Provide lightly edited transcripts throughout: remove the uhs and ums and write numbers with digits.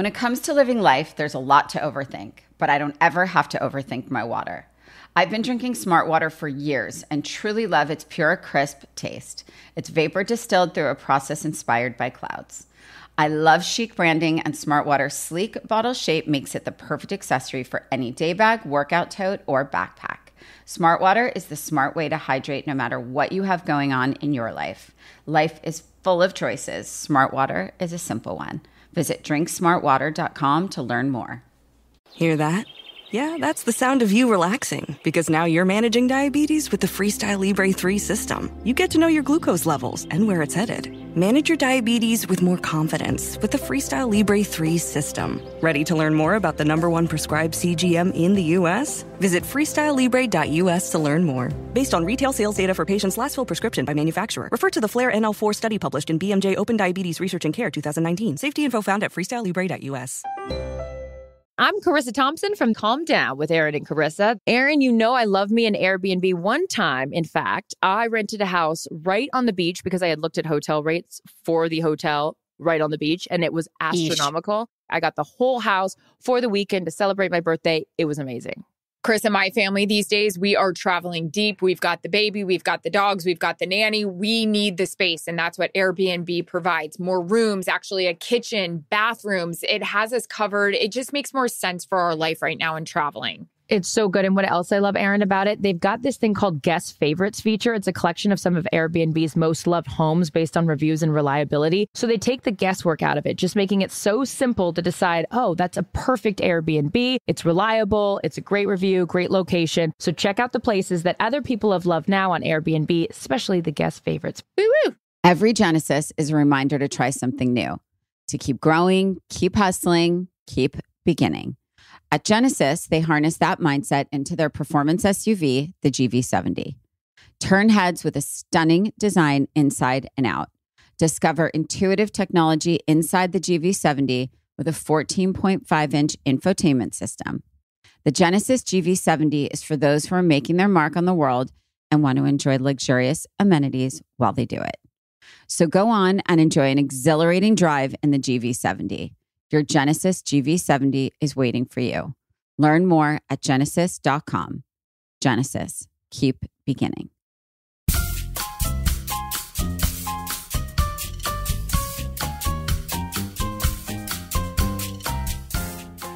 When it comes to living life, there's a lot to overthink, but I don't ever have to overthink my water. I've been drinking Smart Water for years and truly love its pure, crisp taste. It's vapor distilled through a process inspired by clouds. I love chic branding, and Smart Water's sleek bottle shape makes it the perfect accessory for any day bag, workout tote, or backpack. Smart Water is the smart way to hydrate no matter what you have going on in your life. Life is full of choices. Smart Water is a simple one. Visit drinksmartwater.com to learn more. Hear that? Yeah, that's the sound of you relaxing, because now you're managing diabetes with the Freestyle Libre 3 system. You get to know your glucose levels and where it's headed. Manage your diabetes with more confidence with the Freestyle Libre 3 system. Ready to learn more about the #1 prescribed CGM in the U.S.? Visit freestylelibre.us to learn more. Based on retail sales data for patients' last filled prescription by manufacturer. Refer to the FLAIR NL4 study published in BMJ Open Diabetes Research and Care 2019. Safety info found at freestylelibre.us. I'm Carissa Thompson from Calm Down with Aaron and Carissa. Aaron, you know I love me an Airbnb. One time, in fact, I rented a house right on the beach because I had looked at hotel rates for the hotel right on the beach, and it was astronomical. I got the whole house for the weekend to celebrate my birthday. It was amazing. Chris and my family these days, we are traveling deep. We've got the baby, we've got the dogs, we've got the nanny. We need the space, and that's what Airbnb provides. More rooms, actually a kitchen, bathrooms. It has us covered. It just makes more sense for our life right now in traveling. It's so good. And what else I love, Aaron, about it, they've got this thing called Guest Favorites feature. It's a collection of some of Airbnb's most loved homes based on reviews and reliability. So they take the guesswork out of it, just making it so simple to decide, oh, that's a perfect Airbnb. It's reliable. It's a great review, great location. So check out the places that other people have loved now on Airbnb, especially the Guest Favorites. Woo-woo! Every Genesis is a reminder to try something new, to keep growing, keep hustling, keep beginning. At Genesis, they harness that mindset into their performance SUV, the GV70. Turn heads with a stunning design inside and out. Discover intuitive technology inside the GV70 with a 14.5-inch infotainment system. The Genesis GV70 is for those who are making their mark on the world and want to enjoy luxurious amenities while they do it. So go on and enjoy an exhilarating drive in the GV70. Your Genesis GV70 is waiting for you. Learn more at genesis.com. Genesis, keep beginning.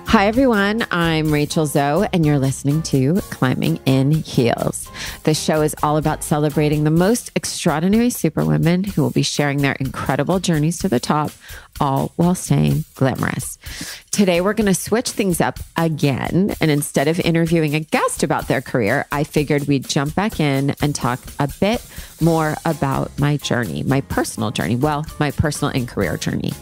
Hi, everyone. I'm Rachel Zoe, and you're listening to Climbing in Heels. The show is all about celebrating the most extraordinary superwomen who will be sharing their incredible journeys to the top, all while staying glamorous. Today, we're going to switch things up again. And instead of interviewing a guest about their career, I figured we'd jump back in and talk a bit more about my journey, my personal journey. Well, my personal and career journey.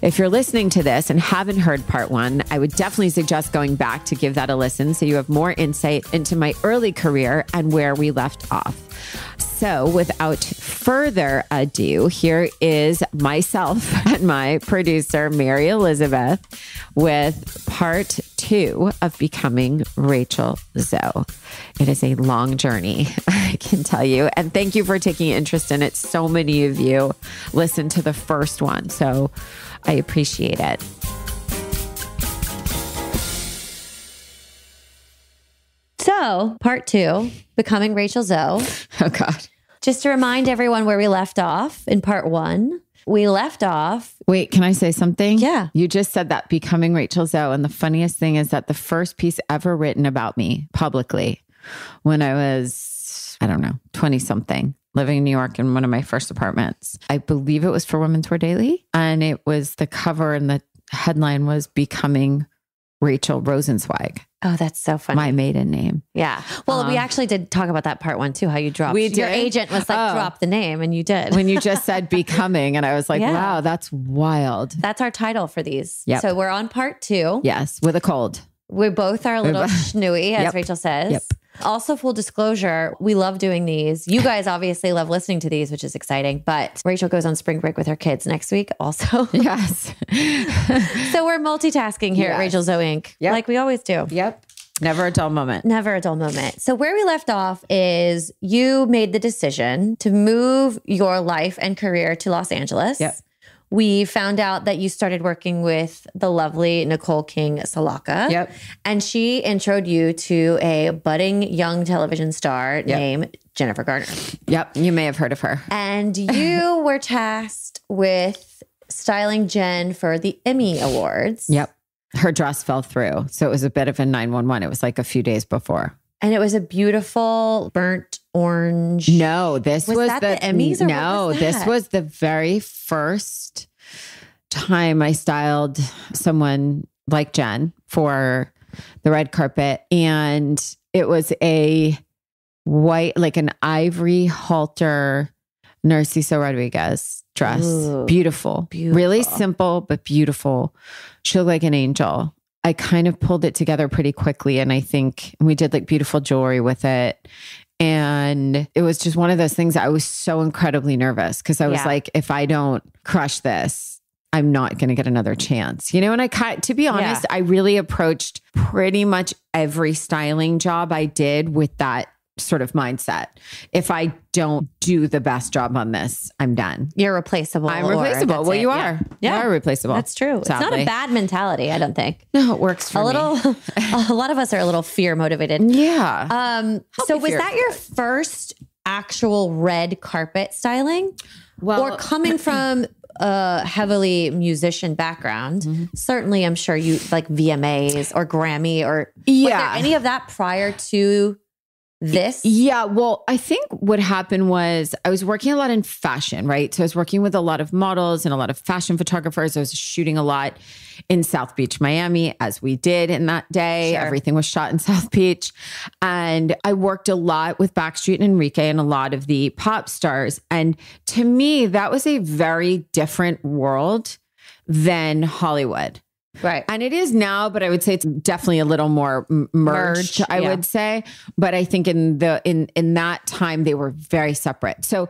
If you're listening to this and haven't heard part one, I would definitely suggest going back to give that a listen so you have more insight into my early career and where we left off. So without further ado, here is myself and my producer, Mary Elizabeth, with part 2 of Becoming Rachel Zoe. It is a long journey, I can tell you. And thank you for taking interest in it. So many of you listened to the first one, so I appreciate it. So, part 2, Becoming Rachel Zoe. Oh, God. Just to remind everyone where we left off in part 1, we left off. Wait, can I say something? Yeah. You just said that, Becoming Rachel Zoe. And the funniest thing is that the first piece ever written about me publicly when I was, 20 something, living in New York in one of my first apartments. I believe it was for Women's Wear Daily. And it was the cover and the headline was Becoming Rachel Rosenzweig. Oh, that's so funny. My maiden name. Yeah. Well, we actually did talk about that part 1 too, how you dropped. Your agent was like, drop the name, and you did. When you just said Becoming, and I was like, wow, that's wild. That's our title for these. Yep. So we're on part 2. Yes, with a cold. We both are a little schnooey, as Yep. Rachel says. Yep. Also, full disclosure, we love doing these. You guys obviously love listening to these, which is exciting. But Rachel goes on spring break with her kids next week also. Yes. So we're multitasking here at Rachel Zoe Inc. Yep. Like we always do. Yep. Never a dull moment. Never a dull moment. So where we left off is you made the decision to move your life and career to Los Angeles. Yep. we found out that you started working with the lovely Nicole King Salaka. Yep. And she introed you to a budding young television star named Jennifer Garner. Yep. You may have heard of her. And you were tasked with styling Jen for the Emmy Awards. Yep. Her dress fell through. So it was a bit of a 911. It was like a few days before. And it was a beautiful burnt orange. No, this was that the Emmys? Or no, what was this that? was the very first time I styled someone like Jen for the red carpet. And it was a white, like an ivory halter Narciso Rodriguez dress. Ooh, beautiful. Really simple, but beautiful. She looked like an angel. I kind of pulled it together pretty quickly. And I think we did like beautiful jewelry with it. And it was just one of those things that I was so incredibly nervous because I was like, if I don't crush this, I'm not going to get another chance, you know? And to be honest, I really approached pretty much every styling job I did with that sort of mindset. If I don't do the best job on this, I'm done. You're replaceable. I'm replaceable. Well, you are. Yeah. You are replaceable. That's true. Sadly. It's not a bad mentality, I don't think. No, it works for me. A lot of us are a little fear motivated. Yeah. So was that your first actual red carpet styling? Well, or coming from a heavily musician background, certainly I'm sure you like VMAs or Grammy or was there any of that prior to this? Yeah. Well, I think what happened was I was working a lot in fashion, right? So I was working with a lot of models and a lot of fashion photographers. I was shooting a lot in South Beach, Miami, as we did in that day. Sure. Everything was shot in South Beach. And I worked a lot with Backstreet and Enrique and a lot of the pop stars. And to me, that was a very different world than Hollywood. Right. And it is now, but I would say it's definitely a little more merged, I would say. But I think in that time, they were very separate. So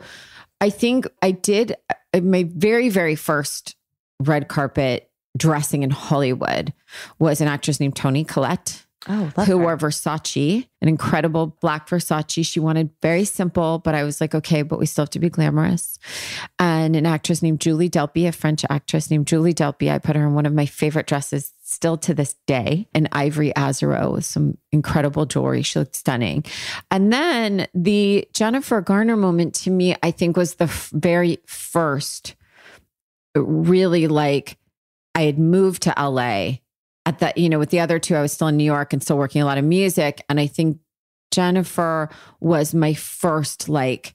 I think I did my very, very first red carpet dressing in Hollywood was an actress named Toni Collette. Oh, who wore Versace, an incredible black Versace. She wanted very simple, but I was like, okay, but we still have to be glamorous. And an actress named Julie Delpy, a French actress named Julie Delpy. I put her in one of my favorite dresses still to this day, an ivory azuro with some incredible jewelry. She looked stunning. And then the Jennifer Garner moment to me, I think was the very first really like I had moved to LA. At that, with the other two, I was still in New York and still working a lot of music. And I think Jennifer was my first like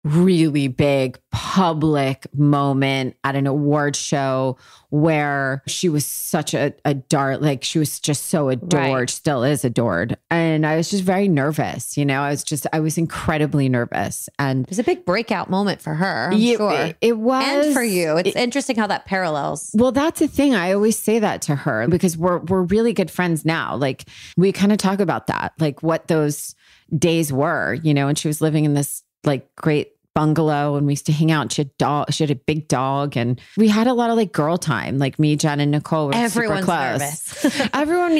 really big public moment at an award show where she was such a dart, like she was just so adored, still is adored. And I was just very nervous, I was incredibly nervous. And it was a big breakout moment for her, I'm sure. It was. And for you. It's interesting how that parallels. Well, that's the thing. I always say that to her because we're really good friends now. Like we kind of talk about that, like what those days were, and she was living in this like great bungalow and we used to hang out and she had a big dog and we had a lot of like girl time, like me, Jen and Nicole were Everyone's super close. Nervous. Everyone,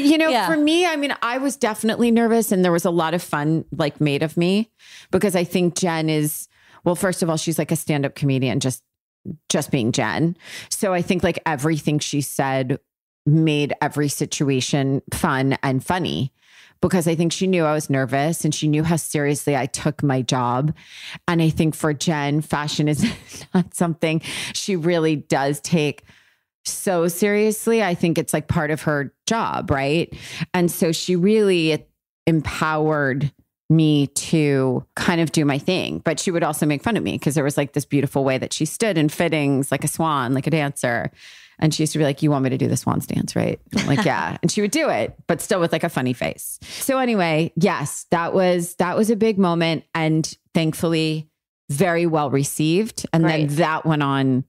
for me, I mean, I was definitely nervous and there was a lot of fun like made of me because I think Jen is, well, first of all, she's like a stand-up comedian, just being Jen. So I think like everything she said made every situation fun and funny. Because I think she knew I was nervous and she knew how seriously I took my job. And I think for Jen, fashion is not something she really does take so seriously. I think it's like part of her job, right? And so she really empowered me to kind of do my thing. But she would also make fun of me because there was like this beautiful way that she stood in fittings like a swan, like a dancer. And she used to be like, you want me to do the swan's dance, right? I'm like, yeah. And she would do it, but still with like a funny face. So anyway, yes, that was a big moment and thankfully very well received. And then that went on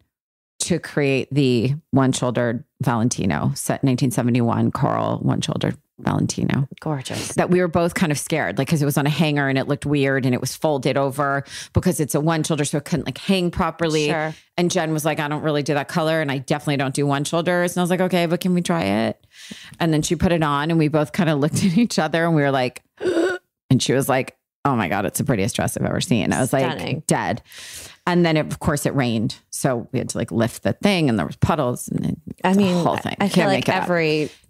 to create the one-shouldered Valentino, set 1971 Coral one-shouldered Valentino. Gorgeous. That we were both kind of scared, like, because it was on a hanger and it looked weird and it was folded over because it's a one shoulder, so it couldn't like hang properly. Sure. And Jen was like, I don't really do that color and I definitely don't do one shoulders. And I was like, okay, but can we try it? And then she put it on and we both kind of looked at each other and we were like, and she was like, oh my God, it's the prettiest dress I've ever seen. I was Stunning. like dead. And then of course it rained. So we had to like lift the thing and there was puddles and then the whole thing. I feel like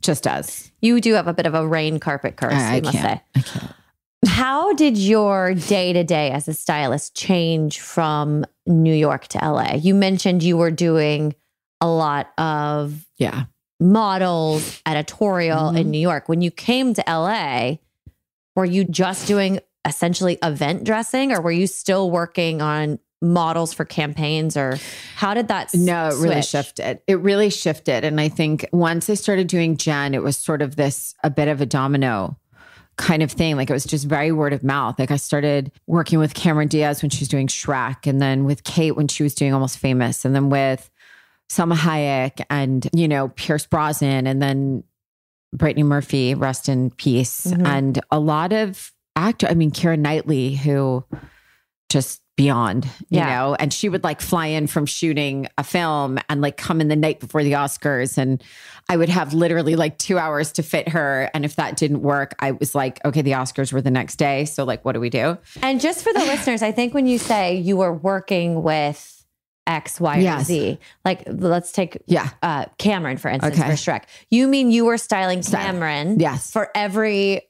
just does. You do have a bit of a rain carpet curse, I must say. I can't. How did your day-to-day as a stylist change from New York to LA? You mentioned you were doing a lot of models, editorial in New York. When you came to LA, were you just doing essentially event dressing, or were you still working on models for campaigns, or how did that No, it switch? really shifted. It really shifted. And I think once I started doing Jen, it was sort of a bit of a domino kind of thing. Like it was just very word of mouth. Like I started working with Cameron Diaz when she was doing Shrek, and then with Kate when she was doing Almost Famous, and then with Salma Hayek and, Pierce Brosnan, and then Brittany Murphy, rest in peace. And a lot of actors, Keira Knightley, who just beyond, you know, and she would like fly in from shooting a film and like come in the night before the Oscars. And I would have literally like 2 hours to fit her. And if that didn't work, I was like, okay, the Oscars were the next day. So like, what do we do? And just for the listeners, I think when you say you were working with X, Y, or Z, like let's take Cameron, for instance, for Shrek. You mean you were styling Cameron for every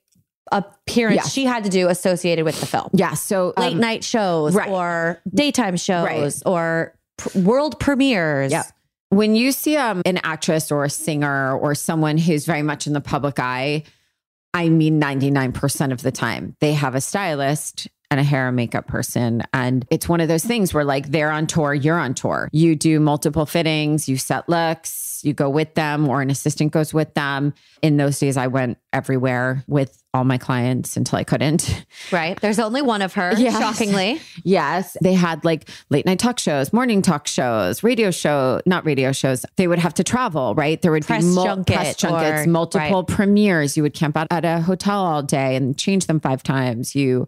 appearance she had to do associated with the film. Yeah. So late night shows or daytime shows or world premieres. Yeah. When you see an actress or a singer or someone who's very much in the public eye, 99% of the time, they have a stylist and a hair and makeup person. And it's one of those things where like they're on tour, you're on tour. You do multiple fittings, you set looks, you go with them, or an assistant goes with them. In those days, I went everywhere with all my clients until I couldn't. Right. There's only one of her, shockingly. Yes. They had like late night talk shows, morning talk shows, not radio shows. They would have to travel, right? There would press be press junkets, multiple premieres. You would camp out at a hotel all day and change them 5 times. You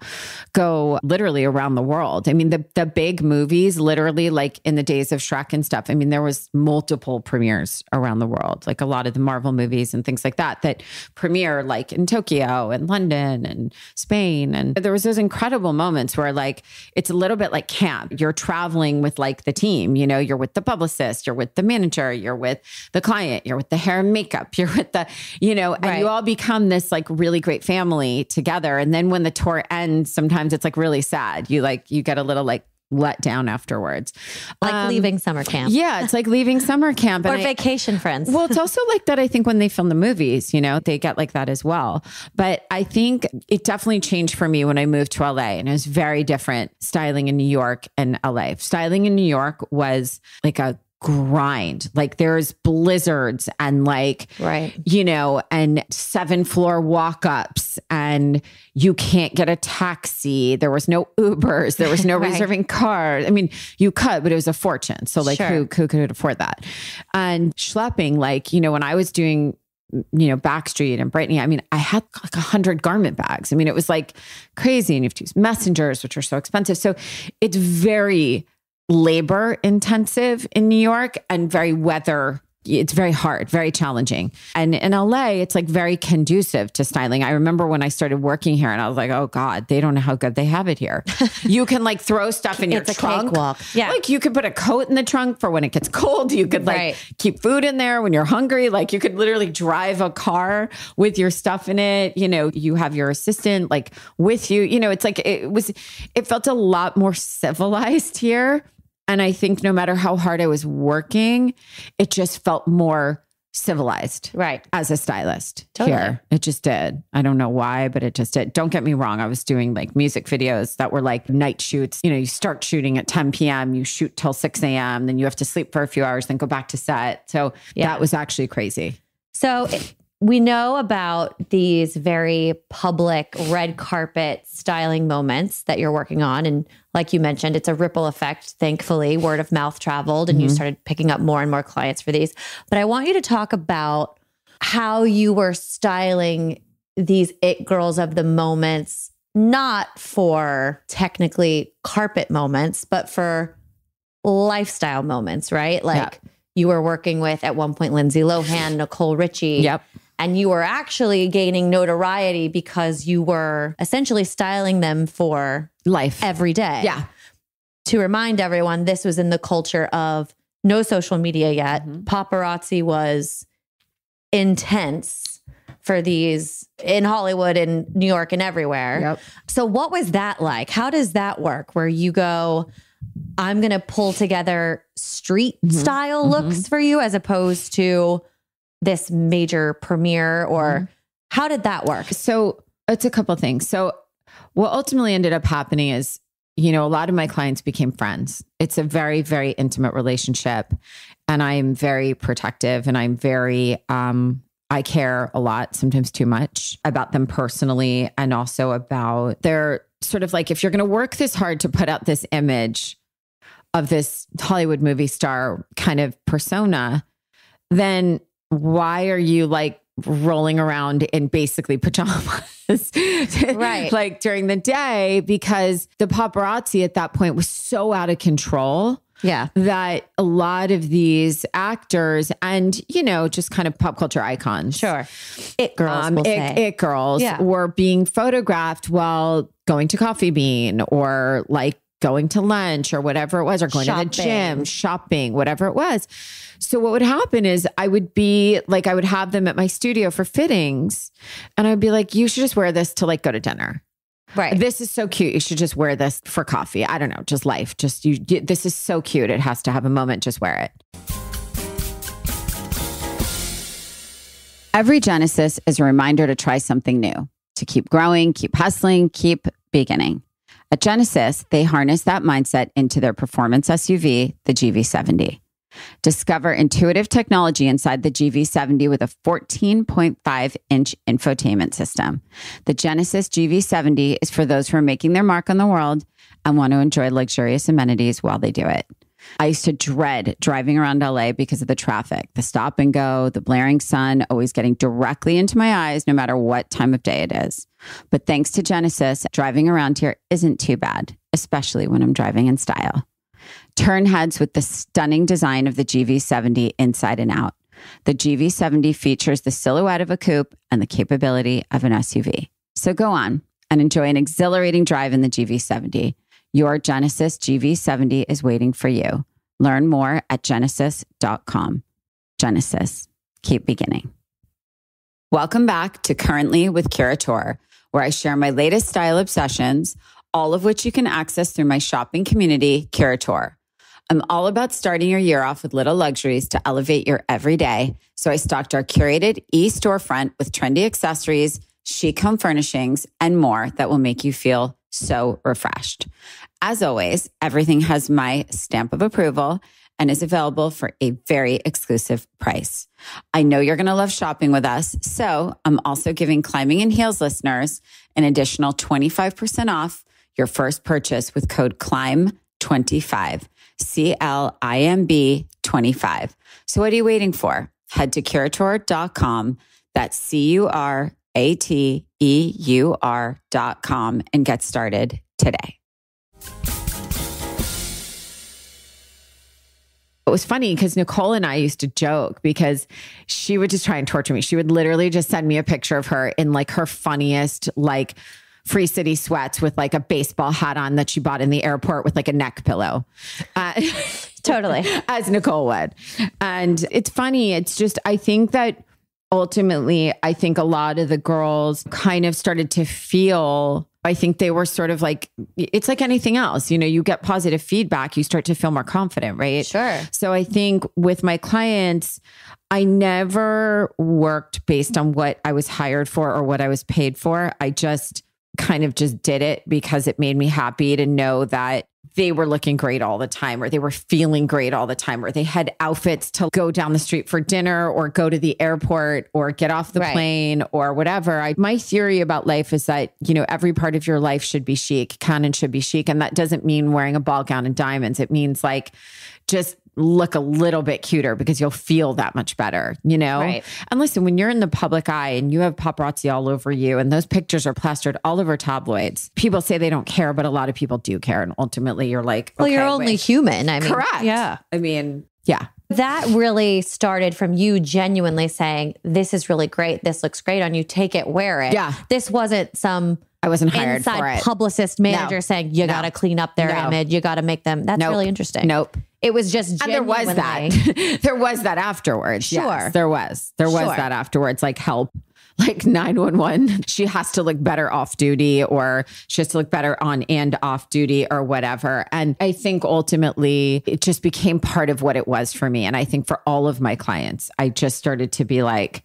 go literally around the world. The big movies, literally like in the days of Shrek and stuff. There was multiple premieres around the world, like a lot of the Marvel movies and things like that premiere like in Tokyo and London and Spain. And there was those incredible moments where like, it's a little bit like camp. You're traveling with like the team, you're with the publicist, you're with the manager, you're with the client, you're with the hair and makeup, you're with the, and you all become this like really great family together. And then when the tour ends, sometimes it's like really sad. You get a little like let down afterwards. Like leaving summer camp. Yeah, it's like leaving summer camp. Or vacation friends. Well, it's also like that, I think, when they film the movies, they get like that as well. But I think it definitely changed for me when I moved to LA, and it was very different styling in New York and LA. Styling in New York was like a grind. Like there's blizzards and like, and 7-floor walk-ups, and you can't get a taxi. There was no Ubers. There was no reserving cars. You could, but it was a fortune. So like who could afford that? And schlepping, like, when I was doing, Backstreet and Britney, I had like 100 garment bags. It was like crazy. And you have to use messengers, which are so expensive. So it's very labor intensive in New York and it's very hard, very challenging. And in LA, it's like very conducive to styling. I remember when I started working here and I was like, oh God, they don't know how good they have it here. You can like throw stuff in your trunk. Cakewalk. Yeah. Like you could put a coat in the trunk for when it gets cold. You could like keep food in there when you're hungry. Like you could literally drive a car with your stuff in it. You have your assistant like with you. It's like, it felt a lot more civilized here. And I think no matter how hard I was working, it just felt more civilized as a stylist here. It just did. I don't know why, but it just did. Don't get me wrong. I was doing like music videos that were like night shoots. You start shooting at 10 p.m., you shoot till 6 a.m., then you have to sleep for a few hours, then go back to set. So that was actually crazy. So we know about these very public red carpet styling moments that you're working on. And like you mentioned, it's a ripple effect. Thankfully, word of mouth traveled and you started picking up more and more clients for these. But I want you to talk about how you were styling these it girls of the moments, not for technically carpet moments, but for lifestyle moments, right? Like you were working with, at one point, Lindsay Lohan, Nicole Richie. Yep. And you were actually gaining notoriety because you were essentially styling them for life every day. Yeah. To remind everyone, this was in the culture of no social media yet. Paparazzi was intense for these in Hollywood and New York and everywhere. Yep. So what was that like? How does that work where you go, I'm going to pull together street style looks for you as opposed to this major premiere, or how did that work? So it's a couple of things. So what ultimately ended up happening is, you know, a lot of my clients became friends. It's a very, very intimate relationship. And I'm very protective and I'm very, I care a lot, sometimes too much, about them personally and also about their sort of like, if you're going to work this hard to put out this image of this Hollywood movie star kind of persona, then why are you like rolling around in basically pajamas, right? Like during the day, because the paparazzi at that point was so out of control. Yeah. That a lot of these actors and, you know, just kind of pop culture icons. Sure. It girls, it girls were being photographed while going to Coffee Bean or like going to lunch or whatever it was, or going to the gym, shopping, whatever it was. So what would happen is I would have them at my studio for fittings and I would be like, you should just wear this to like go to dinner. Right. This is so cute. You should just wear this for coffee. I don't know, just life. Just this is so cute. It has to have a moment. Just wear it. Every Genesis is a reminder to try something new, to keep growing, keep hustling, keep beginning. At Genesis, they harness that mindset into their performance SUV, the GV70. Discover intuitive technology inside the GV70 with a 14.5-inch infotainment system. The Genesis GV70 is for those who are making their mark on the world and want to enjoy luxurious amenities while they do it. I used to dread driving around LA because of the traffic, the stop and go, the blaring sun, always getting directly into my eyes no matter what time of day it is. But thanks to Genesis, driving around here isn't too bad, especially when I'm driving in style. Turn heads with the stunning design of the GV70 inside and out. The GV70 features the silhouette of a coupe and the capability of an SUV. So go on and enjoy an exhilarating drive in the GV70. Your Genesis GV70 is waiting for you. Learn more at genesis.com. Genesis, keep beginning. Welcome back to Currently with Curator, where I share my latest style obsessions, all of which you can access through my shopping community, Curator. I'm all about starting your year off with little luxuries to elevate your everyday. So I stocked our curated e-storefront with trendy accessories, chic home furnishings, and more that will make you feel so refreshed. As always, everything has my stamp of approval and is available for a very exclusive price. I know you're going to love shopping with us, so I'm also giving Climbing in Heels listeners an additional 25% off your first purchase with code CLIMB25, CLIMB25. So what are you waiting for? Head to curator.com. That's CURATEUR.com and get started today. It was funny because Nicole and I used to joke because she would just try and torture me. She would literally just send me a picture of her in like her funniest, like Free City sweats with like a baseball hat on that she bought in the airport with like a neck pillow. Totally. As Nicole would. And it's funny. It's just, I think that ultimately, I think a lot of the girls kind of started to feel, I think they were sort of like, it's like anything else, you know, you get positive feedback, you start to feel more confident, right? Sure. So I think with my clients, I never worked based on what I was hired for or what I was paid for. I just kind of just did it because it made me happy to know that they were looking great all the time, or they were feeling great all the time, or they had outfits to go down the street for dinner or go to the airport or get off the plane or whatever. My theory about life is that, you know, every part of your life should be chic, can and should be chic. And that doesn't mean wearing a ball gown and diamonds. It means like just look a little bit cuter because you'll feel that much better, you know? Right. And listen, when you're in the public eye and you have paparazzi all over you and those pictures are plastered all over tabloids, people say they don't care, but a lot of people do care. And ultimately you're like, well, okay, you're only human. I mean, correct. Yeah. I mean, yeah. That really started from you genuinely saying, this is really great. This looks great on you. Take it, wear it. Yeah. This wasn't some I wasn't hired inside for it. publicist manager No. saying, you got to clean up their image. You got to make them. That's Nope. really interesting. Nope. It was just And there was that. There was that afterwards. Sure. Yes, there was that afterwards, like help. Like 911, she has to look better off duty, or she has to look better on and off duty, or whatever. And I think ultimately it just became part of what it was for me. And I think for all of my clients, I just started to be like,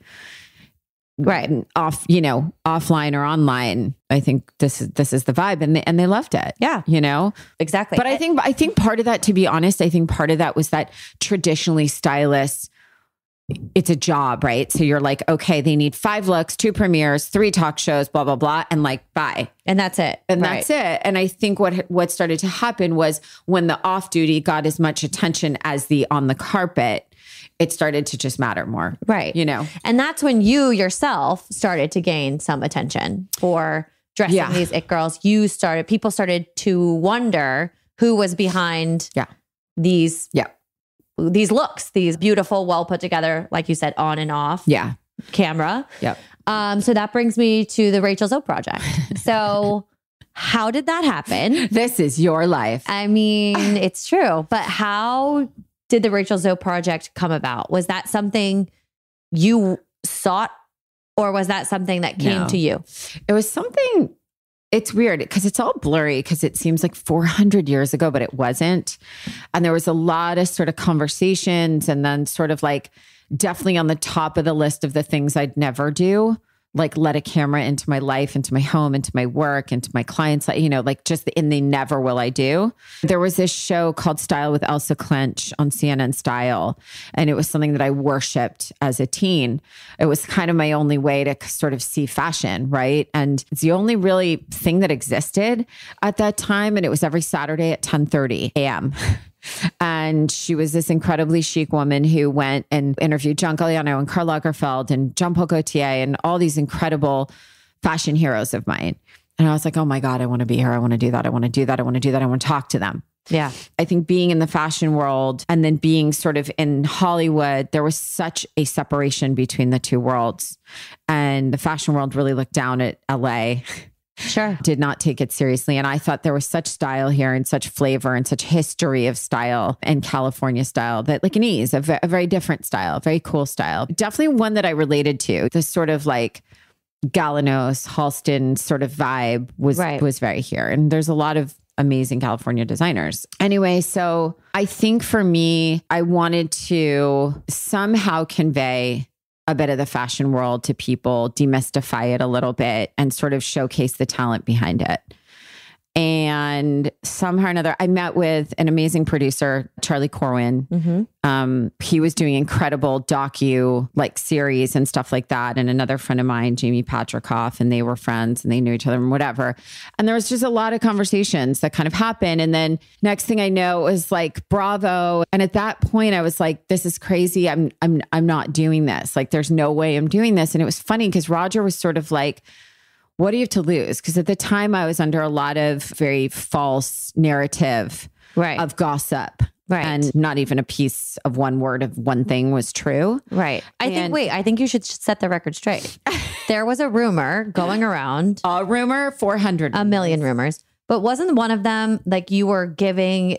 right, off, offline or online. I think this is the vibe, and they loved it. Yeah, exactly. But I think part of that, to be honest, I think part of that was that traditionally stylists, it's a job, right? So you're like, okay, they need 5 looks, 2 premieres, 3 talk shows, blah, blah, blah. And like, bye. And that's it. That's it. And I think what started to happen was when the off duty got as much attention as the on the carpet, it started to just matter more. Right. And that's when you yourself started to gain some attention for dressing these it girls. People started to wonder who was behind these looks, these beautiful, well put together, like you said, on and off camera. Yep. So that brings me to the Rachel Zoe project. So how did that happen? This is your life. I mean, it's true. But how did the Rachel Zoe project come about? Was that something you sought, or was that something that came to you? It was something. It's weird because it's all blurry because it seems like 400 years ago, but it wasn't. And there was a lot of sort of conversations, and then sort of like definitely on the top of the list of the things I'd never do, like let a camera into my life, into my home, into my work, into my clients, like just in the never will I do. There was this show called Style with Elsa Clench on CNN Style. And it was something that I worshiped as a teen. It was kind of my only way to sort of see fashion, right? And it's the only really thing that existed at that time. And it was every Saturday at 10:30 a.m. And she was this incredibly chic woman who went and interviewed John Galliano and Karl Lagerfeld and Jean-Paul Gaultier and all these incredible fashion heroes of mine. And I was like, oh my God, I want to be here. I want to do that. I want to do that. I want to do that. I want to talk to them. Yeah. I think being in the fashion world and then being sort of in Hollywood, there was such a separation between the two worlds. And the fashion world really looked down at LA. Sure. Did not take it seriously. And I thought there was such style here and such flavor and such history of style and California style that like an ease, a very different style, very cool style. Definitely one that I related to. This sort of like Galanos, Halston sort of vibe was very here. And there's a lot of amazing California designers. Anyway, so I think for me, I wanted to somehow convey a bit of the fashion world to people, demystify it a little bit, and sort of showcase the talent behind it. And somehow or another, I met with an amazing producer, Charlie Corwin. Mm-hmm. He was doing incredible docu like series and stuff like that. And another friend of mine, Jamie Patrikoff, and they were friends and they knew each other and whatever. And there was just a lot of conversations that kind of happened. And then next thing I know, it was like Bravo. And at that point, I was like, this is crazy. I'm not doing this. Like, there's no way I'm doing this. And it was funny because Roger was sort of like, what do you have to lose? Because at the time I was under a lot of very false narrative of gossip. Right. And not even a piece of one word of one thing was true. Right. I think you should set the record straight. There was a rumor going around. A rumor, 400. A million rumors. But wasn't one of them like you were giving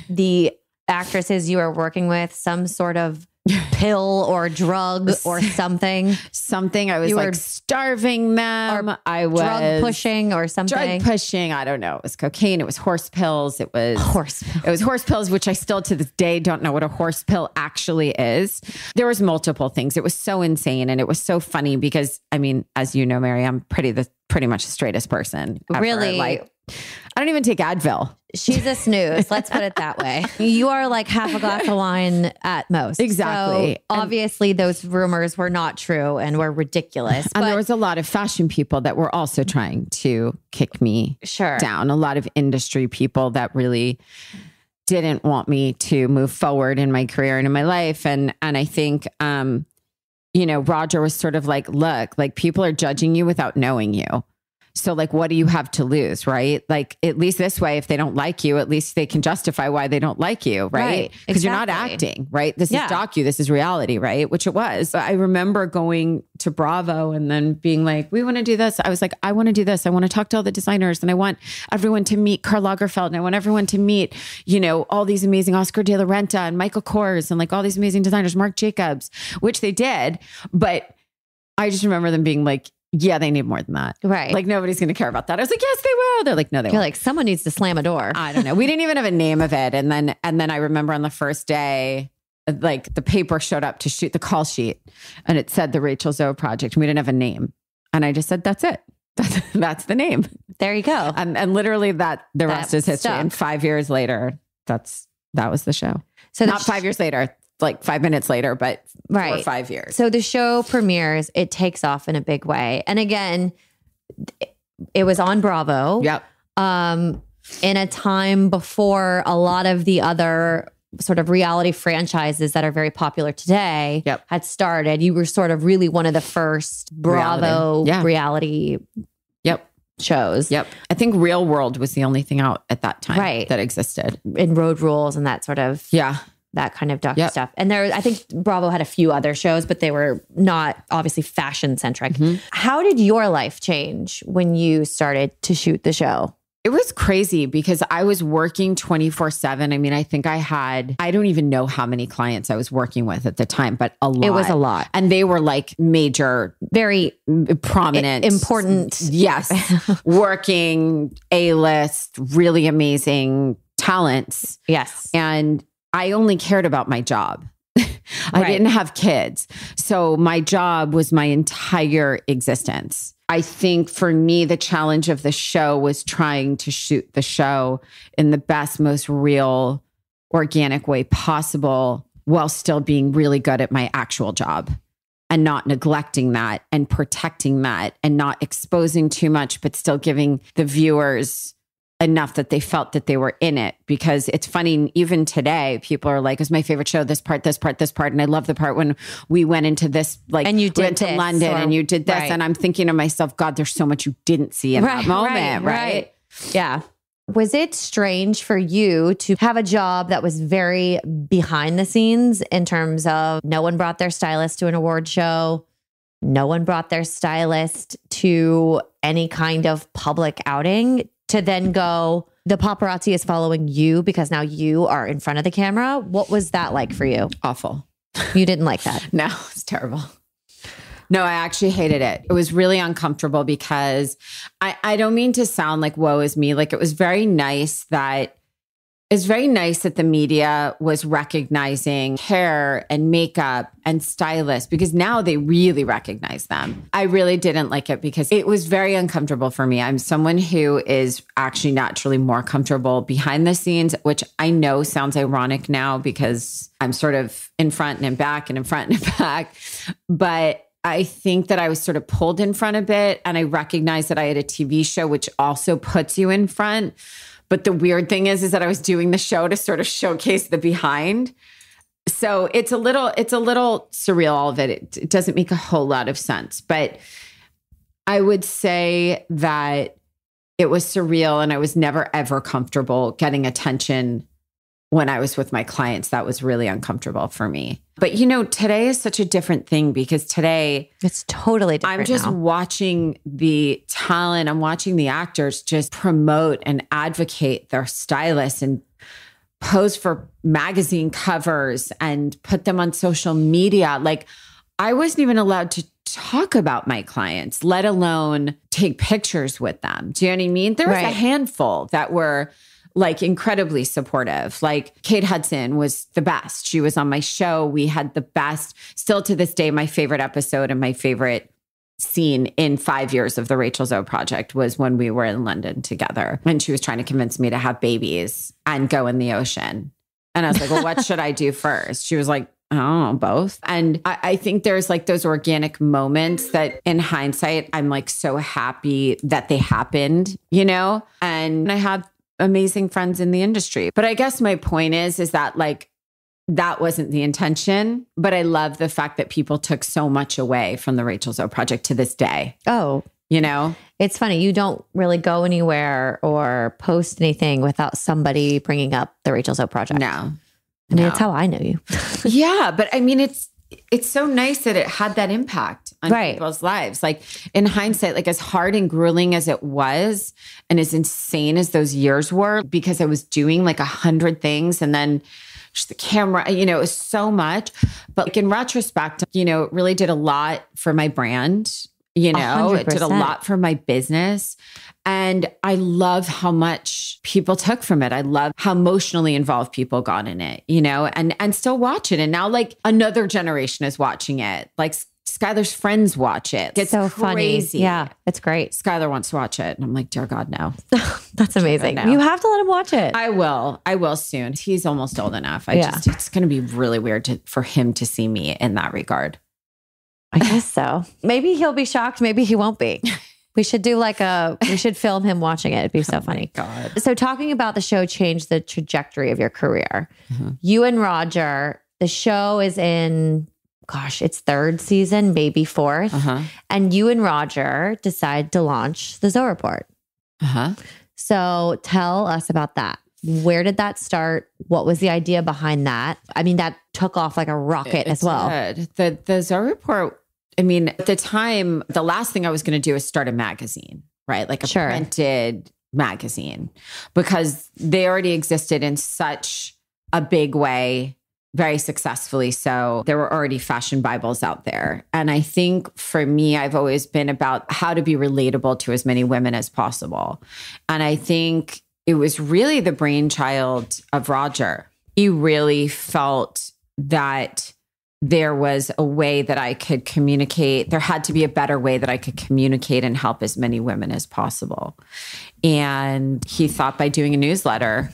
the actresses you were working with some sort of pill or drug or something? I was like starving them. Or I was drug pushing or something. Drug pushing. I don't know. It was cocaine. It was horse pills. It was horse pills, which I still to this day don't know what a horse pill actually is. There was multiple things. It was so insane. And it was so funny because, I mean, as you know, Mary, I'm pretty much the straightest person ever. Really? Like, I don't even take Advil. She's a snooze. Let's put it that way. You are like half a glass of wine at most. Exactly. So obviously those rumors were not true and were ridiculous. And there was a lot of fashion people that were also trying to kick me down. A lot of industry people that really didn't want me to move forward in my career and in my life. And I think, Roger was sort of like, look, like people are judging you without knowing you. So like, what do you have to lose, right? Like, at least this way, if they don't like you, at least they can justify why they don't like you, right? Because you're not acting, right? This is docu, this is reality, right? Which it was. I remember going to Bravo and then being like, we want to do this. I was like, I want to do this. I want to talk to all the designers and I want everyone to meet Karl Lagerfeld and I want everyone to meet, you know, all these amazing Oscar de la Renta and Michael Kors and like all these amazing designers, Marc Jacobs, which they did. But I just remember them being like, yeah, they need more than that. Right. Like nobody's going to care about that. I was like, yes, they will. They're like, no, they won't. You're like, someone needs to slam a door. I don't know. We didn't even have a name of it. And then I remember on the first day, like the paper showed up to shoot the call sheet and it said the Rachel Zoe Project. And we didn't have a name. And I just said, that's it. That's the name. There you go. And literally the rest is history. And 5 years later, that was the show. So not 5 years later, like 5 minutes later, but 4 or 5 years. So the show premieres, it takes off in a big way. And again, it was on Bravo. Yep. In a time before a lot of the other sort of reality franchises that are very popular today had started. You were sort of really one of the first Bravo reality shows. Yep. I think Real World was the only thing out at that time that existed. In Road Rules and that sort of that kind of docu stuff. And I think Bravo had a few other shows, but they were not obviously fashion centric. Mm-hmm. How did your life change when you started to shoot the show? It was crazy because I was working 24/7. I mean, I think I don't even know how many clients I was working with at the time, but a lot. It was a lot. And they were like major, very prominent, important. Yes. Working A-list, really amazing talents. Yes. And I only cared about my job. I didn't have kids. So my job was my entire existence. I think for me, the challenge of the show was trying to shoot the show in the best, most real, organic way possible while still being really good at my actual job and not neglecting that and protecting that and not exposing too much, but still giving the viewers enough that they felt that they were in it. Because it's funny, even today, people are like, it's my favorite show, this part, this part, this part. And I love the part when we went into this, like, and you went to London and you did this. And I'm thinking to myself, God, there's so much you didn't see in that moment, right? Yeah. Was it strange for you to have a job that was very behind the scenes in terms of no one brought their stylist to an award show? No one brought their stylist to any kind of public outing, to then go, the paparazzi is following you because now you are in front of the camera. What was that like for you? Awful. You didn't like that? No, it's terrible. No, I actually hated it. It was really uncomfortable because I don't mean to sound like woe is me. Like, it was very nice that the media was recognizing hair and makeup and stylists, because now they really recognize them. I really didn't like it because it was very uncomfortable for me. I'm someone who is actually naturally more comfortable behind the scenes, which I know sounds ironic now because I'm sort of in front and in back and in front and in back. But I think that I was sort of pulled in front a bit, and I recognized that I had a TV show, which also puts you in front. But the weird thing is that I was doing the show to sort of showcase the behind. So it's a little surreal, all of it. It doesn't make a whole lot of sense. But I would say that it was surreal, and I was never, ever comfortable getting attention when I was with my clients. That was really uncomfortable for me. But, you know, today is such a different thing because today it's totally different. I'm just watching the talent. I'm watching the actors just promote and advocate their stylists and pose for magazine covers and put them on social media. Like, I wasn't even allowed to talk about my clients, let alone take pictures with them. Do you know what I mean? There was a handful that were like incredibly supportive. Like Kate Hudson was the best. She was on my show. We had the best, still to this day, my favorite episode and my favorite scene in 5 years of the Rachel Zoe Project was when we were in London together. And she was trying to convince me to have babies and go in the ocean. And I was like, well, what should I do first? She was like, oh, both. And I think there's like those organic moments that in hindsight, I'm like so happy that they happened, you know? And I have amazing friends in the industry. But I guess my point is that like, that wasn't the intention, but I love the fact that people took so much away from the Rachel Zoe Project to this day. Oh, you know? It's funny. You don't really go anywhere or post anything without somebody bringing up the Rachel Zoe project. No. I mean, No. it's how I know you. Yeah. But I mean, it's so nice that it had that impact on people's lives. Like in hindsight, like as hard and grueling as it was and as insane as those years were, because I was doing like 100 things and then just the camera, you know, it was so much. But like in retrospect, you know, it really did a lot for my brand. You know, 100%. It did a lot for my business. And I love how much people took from it. I love how emotionally involved people got in it, you know, and still watch it. And now like another generation is watching it. Like Skylar's friends watch it. It's so crazy. Funny. Yeah, it's great. Skylar wants to watch it. And I'm like, dear God, no. That's amazing. No. You have to let him watch it. I will soon. He's almost old enough. It's going to be really weird for him to see me in that regard. I guess so. Maybe he'll be shocked. Maybe he won't be. We should do we should film him watching it. It'd be so funny. God. So talking about the show changed the trajectory of your career. Mm-hmm. You and Roger, the show is in, its third season, maybe fourth. Uh-huh. And you and Roger decide to launch the Zoe Report. Uh-huh. So tell us about that. Where did that start? What was the idea behind that? I mean, that took off like a rocket as well. The Zoe Report, I mean, at the time, the last thing I was going to do is start a magazine, right? Like a printed magazine, because they already existed in such a big way, very successfully. So there were already fashion Bibles out there. And I think for me, I've always been about how to be relatable to as many women as possible. And I think it was really the brainchild of Roger. He really felt that there was a way that I could communicate. There had to be a better way that I could communicate and help as many women as possible. And he thought by doing a newsletter,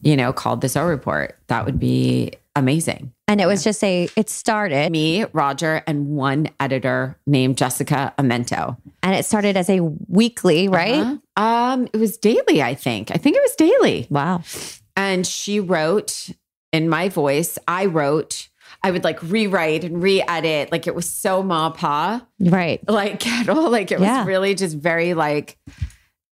you know, called the Zoe Report, that would be amazing. And it was just it started. Me, Roger, and one editor named Jessica Amento. And it started as a weekly, right? It was daily, I think. I think it was daily. Wow. And she wrote in my voice. I would like rewrite and re-edit. Like it was so ma pa. Right. Like kettle. Like it was really just very like,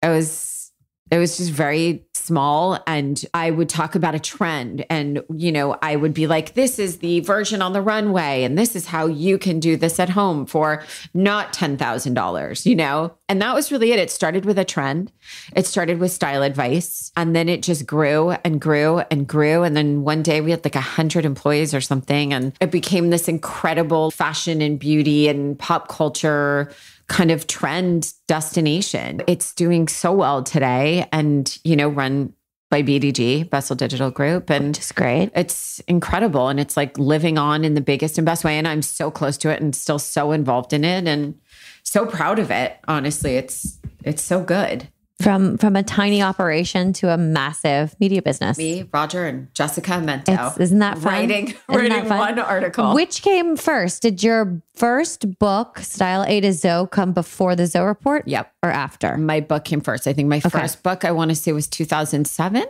it was just very small. And I would talk about a trend and, you know, I would be like, this is the version on the runway. And this is how you can do this at home for not $10,000, you know? And that was really it. It started with a trend. It started with style advice. And then it just grew and grew and grew. And then one day we had like 100 employees or something. And it became this incredible fashion and beauty and pop culture kind of trend destination. It's doing so well today and, you know, run by BDG, Bessel Digital Group. And it's great. It's incredible. And it's like living on in the biggest and best way. And I'm so close to it and still so involved in it and so proud of it. Honestly, it's so good. From a tiny operation to a massive media business. Me, Roger, and Jessica Mento. Isn't that fun? Writing one article. Which came first? Did your first book, Style A to Zoe, come before the Zoe Report? Yep. Or after? My book came first. I think my first book, I want to say, was 2007.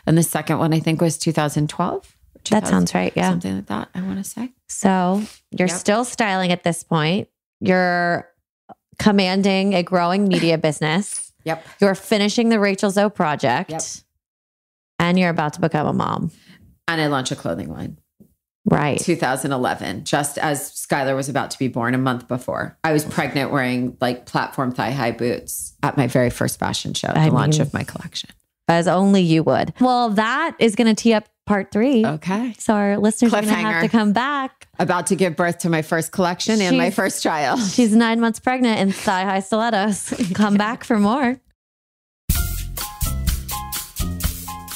And the second one, I think, was 2012. That sounds right. Yeah. Something like that, I want to say. So you're still styling at this point. You're commanding a growing media business. Yep. You're finishing the Rachel Zoe project. Yep. And you're about to become a mom. And I launched a clothing line. Right. 2011, just as Skylar was about to be born a month before. I was pregnant wearing like platform thigh-high boots at my very first fashion show, the launch of my collection. As only you would. Well, that is going to tee up part 3. Okay. So our listeners are going to have to come back. About to give birth to my first collection and my first child. She's 9 months pregnant in thigh-high stilettos. Come back for more.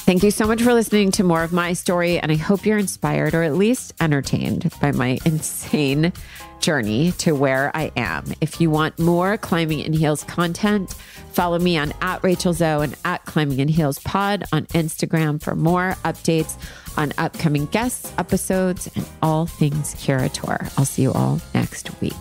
Thank you so much for listening to more of my story. And I hope you're inspired or at least entertained by my insane journey to where I am. If you want more Climbing in Heels content, follow me on @RachelZoe and @Climbing in Heels Pod on Instagram for more updates on upcoming guests, episodes, and all things curator. I'll see you all next week.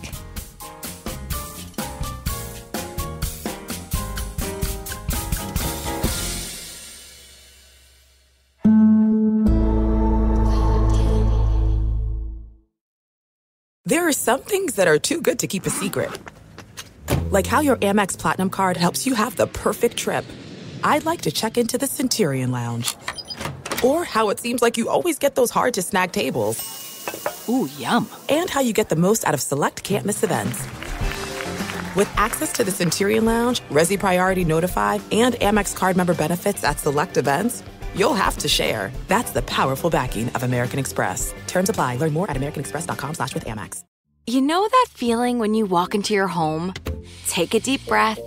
There are some things that are too good to keep a secret. Like how your Amex Platinum card helps you have the perfect trip. I'd like to check into the Centurion Lounge. Or how it seems like you always get those hard-to-snag tables. Ooh, yum. And how you get the most out of select can't-miss events. With access to the Centurion Lounge, Resi Priority Notified, and Amex card member benefits at select events, you'll have to share. That's the powerful backing of American Express. Terms apply. Learn more at americanexpress.com/withAmex. You know that feeling when you walk into your home, take a deep breath,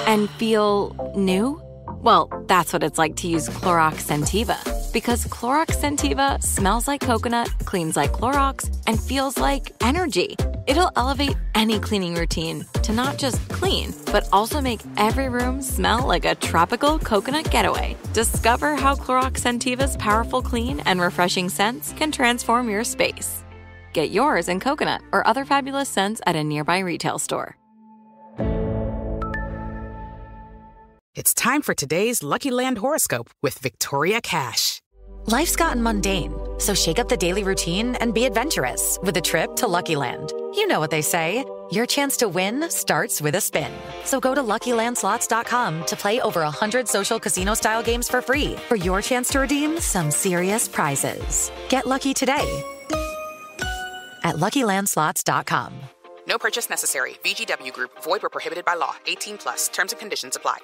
and feel new? Well, that's what it's like to use Clorox Scentiva. Because Clorox Scentiva smells like coconut, cleans like Clorox, and feels like energy. It'll elevate any cleaning routine to not just clean, but also make every room smell like a tropical coconut getaway. Discover how Clorox Scentiva's powerful clean and refreshing scents can transform your space. Get yours in coconut or other fabulous scents at a nearby retail store. It's time for today's Lucky Land horoscope with Victoria Cash. Life's gotten mundane, so shake up the daily routine and be adventurous with a trip to Lucky Land. You know what they say, your chance to win starts with a spin. So go to LuckyLandSlots.com to play over 100 social casino-style games for free for your chance to redeem some serious prizes. Get lucky today at LuckyLandSlots.com. No purchase necessary. VGW Group. Void where prohibited by law. 18+. Terms and conditions apply.